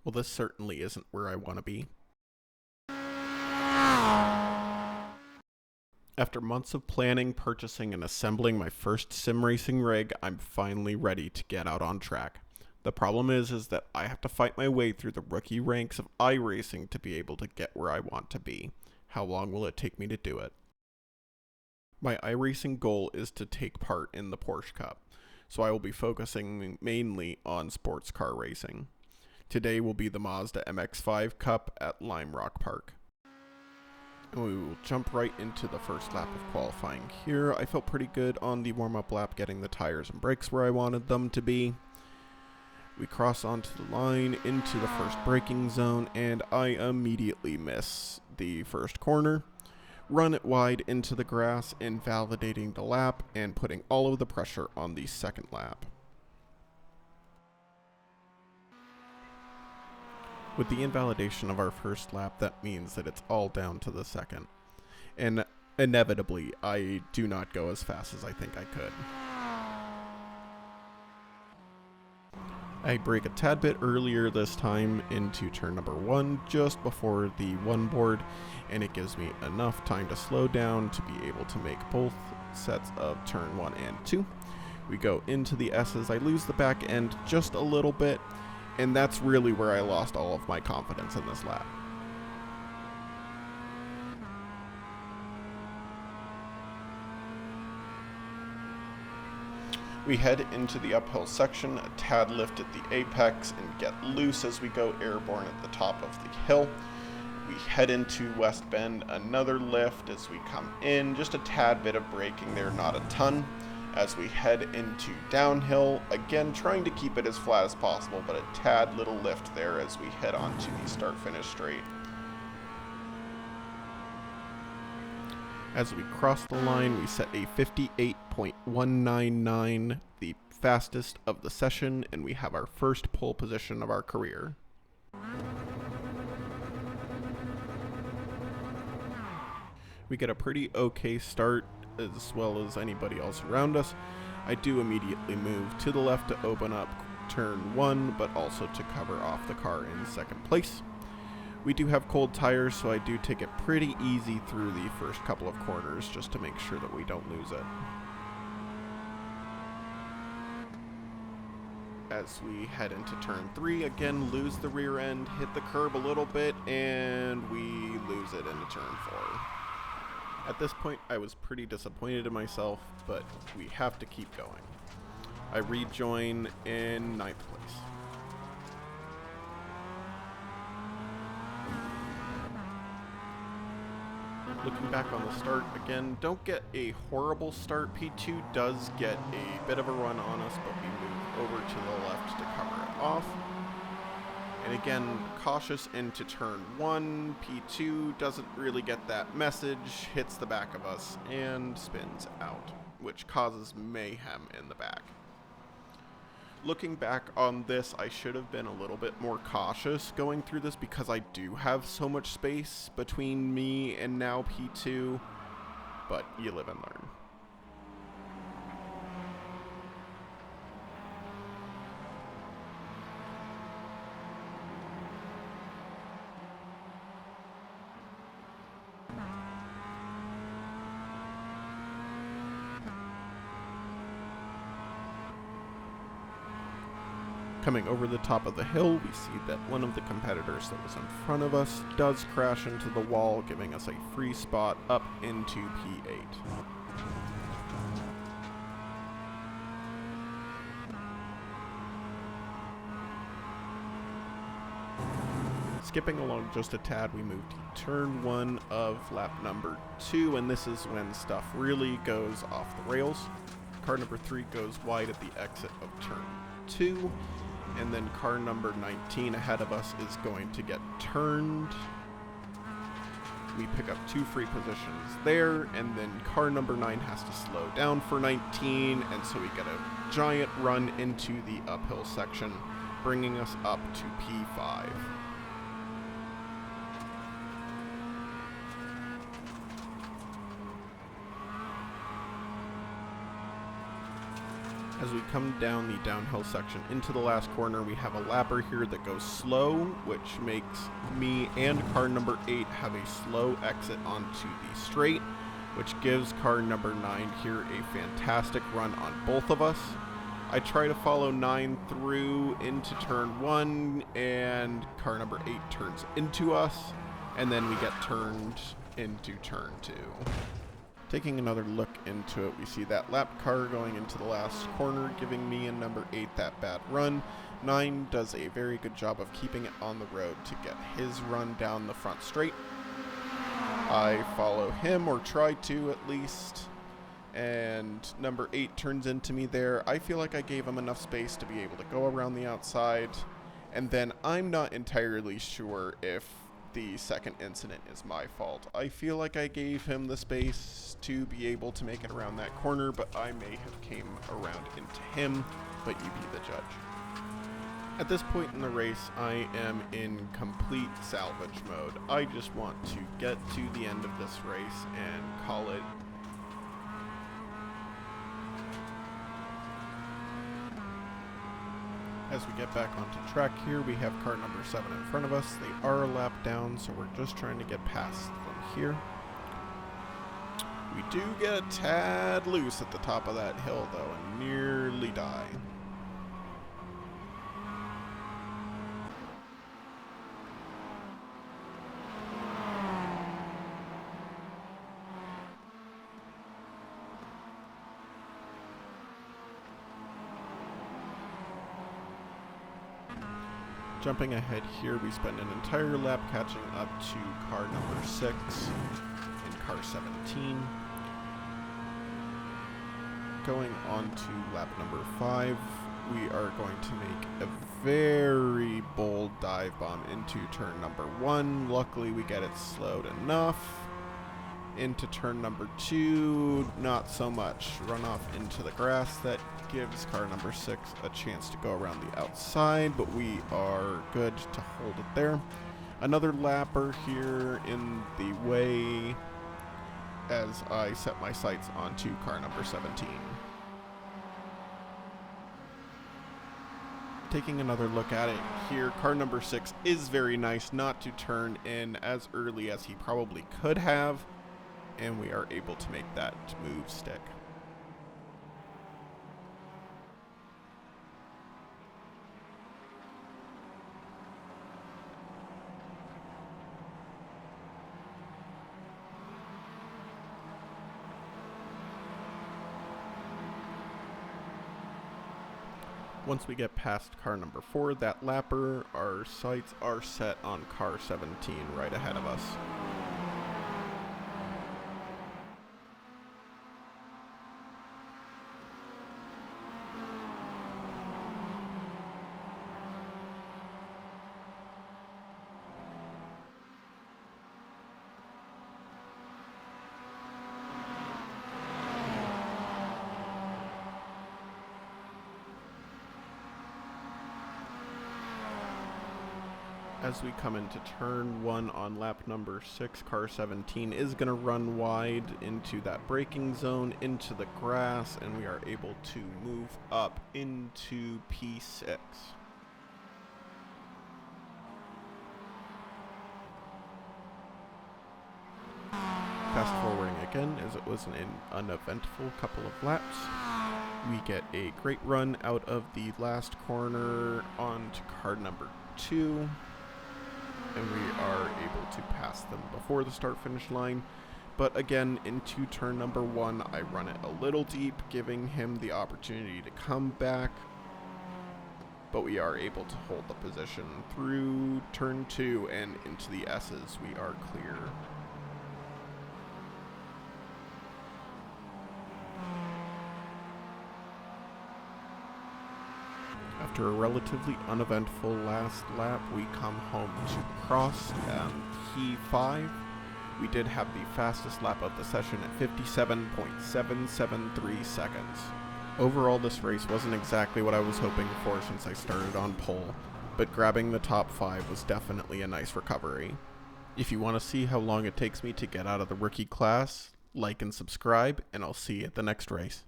Well, this certainly isn't where I want to be. After months of planning, purchasing, and assembling my first sim racing rig, I'm finally ready to get out on track. The problem is that I have to fight my way through the rookie ranks of iRacing to be able to get where I want to be. How long will it take me to do it? My iRacing goal is to take part in the Porsche Cup, so I will be focusing mainly on sports car racing. Today will be the Mazda MX5 Cup at Lime Rock Park. And we will jump right into the first lap of qualifying here. I felt pretty good on the warm-up lap, getting the tires and brakes where I wanted them to be. We cross onto the line into the first braking zone, and I immediately miss the first corner. Run it wide into the grass, invalidating the lap and putting all of the pressure on the second lap. With the invalidation of our first lap, that means that it's all down to the second. And inevitably, I do not go as fast as I think I could. I brake a tad bit earlier this time into turn number 1, just before the 1 board, and it gives me enough time to slow down to be able to make both sets of turn 1 and 2. We go into the S's. I lose the back end just a little bit, and that's really where I lost all of my confidence in this lap. We head into the uphill section, a tad lift at the apex, and get loose as we go airborne at the top of the hill. We head into West Bend, another lift as we come in, just a tad bit of braking there, not a ton. As we head into downhill, again trying to keep it as flat as possible, but a tad little lift there as we head onto the start-finish straight. As we cross the line, we set a 58.199, the fastest of the session, and we have our first pole position of our career. We get a pretty okay start, as well as anybody else around us. I do immediately move to the left to open up turn 1, but also to cover off the car in second place. We do have cold tires, so I do take it pretty easy through the first couple of corners just to make sure that we don't lose it. As we head into turn 3, again lose the rear end, hit the curb a little bit, and we lose it into turn 4. At this point, I was pretty disappointed in myself, but we have to keep going. I rejoin in 9th place. Looking back on the start, again, don't get a horrible start. P2 does get a bit of a run on us, but we move over to the left to cover it off. And again, cautious into turn 1. P2 doesn't really get that message, hits the back of us, and spins out, which causes mayhem in the back. Looking back on this, I should have been a little bit more cautious going through this because I do have so much space between me and now P2, but you live and learn. Coming over the top of the hill, we see that one of the competitors that was in front of us does crash into the wall, giving us a free spot up into P8. Skipping along just a tad, we move to turn 1 of lap number 2, and this is when stuff really goes off the rails. Car number 3 goes wide at the exit of turn 2. And then car number 19 ahead of us is going to get turned. We pick up 2 free positions there, and then car number 9 has to slow down for 19, and so we get a giant run into the uphill section, bringing us up to P5. As we come down the downhill section into the last corner, we have a lapper here that goes slow, which makes me and car number 8 have a slow exit onto the straight, which gives car number 9 here a fantastic run on both of us. I try to follow 9 through into turn 1, and car number 8 turns into us, and then we get turned into turn 2. Taking another look into it, we see that lap car going into the last corner, giving me and number 8 that bad run. 9 does a very good job of keeping it on the road to get his run down the front straight. I follow him, or try to at least, and number 8 turns into me there. I feel like I gave him enough space to be able to go around the outside, and then I'm not entirely sure if the second incident is my fault. I feel like I gave him the space to be able to make it around that corner, but I may have came around into him, but you be the judge. At this point in the race, I am in complete salvage mode. I just want to get to the end of this race and call it. As we get back onto track here, we have car number 7 in front of us. They are a lap down, so we're just trying to get past them here. We do get a tad loose at the top of that hill, though, and nearly die. Jumping ahead here, we spend an entire lap catching up to car number 6 and car 17. Going on to lap number 5, we are going to make a very bold dive bomb into turn number 1. Luckily, we get it slowed enough. Into turn number 2, not so much. Run off into the grass. That gives car number 6 a chance to go around the outside, but we are good to hold it there. Another lapper here in the way as I set my sights onto car number 17. Taking another look at it here, car number 6 is very nice not to turn in as early as he probably could have, and we are able to make that move stick. Once we get past car number 4, that lapper, our sights are set on car 17 right ahead of us. As we come into turn 1 on lap number 6, car 17 is going to run wide into that braking zone, into the grass, and we are able to move up into P6. Fast forwarding again, as it was an uneventful couple of laps. We get a great run out of the last corner onto car number 2. And we are able to pass them before the start-finish line. But again, into turn number 1, I run it a little deep, giving him the opportunity to come back. But we are able to hold the position through turn 2 and into the S's. We are clear. After a relatively uneventful last lap, we come home to cross P5. We did have the fastest lap of the session at 57.773 seconds. Overall, this race wasn't exactly what I was hoping for since I started on pole, but grabbing the top 5 was definitely a nice recovery. If you want to see how long it takes me to get out of the rookie class, like and subscribe, and I'll see you at the next race.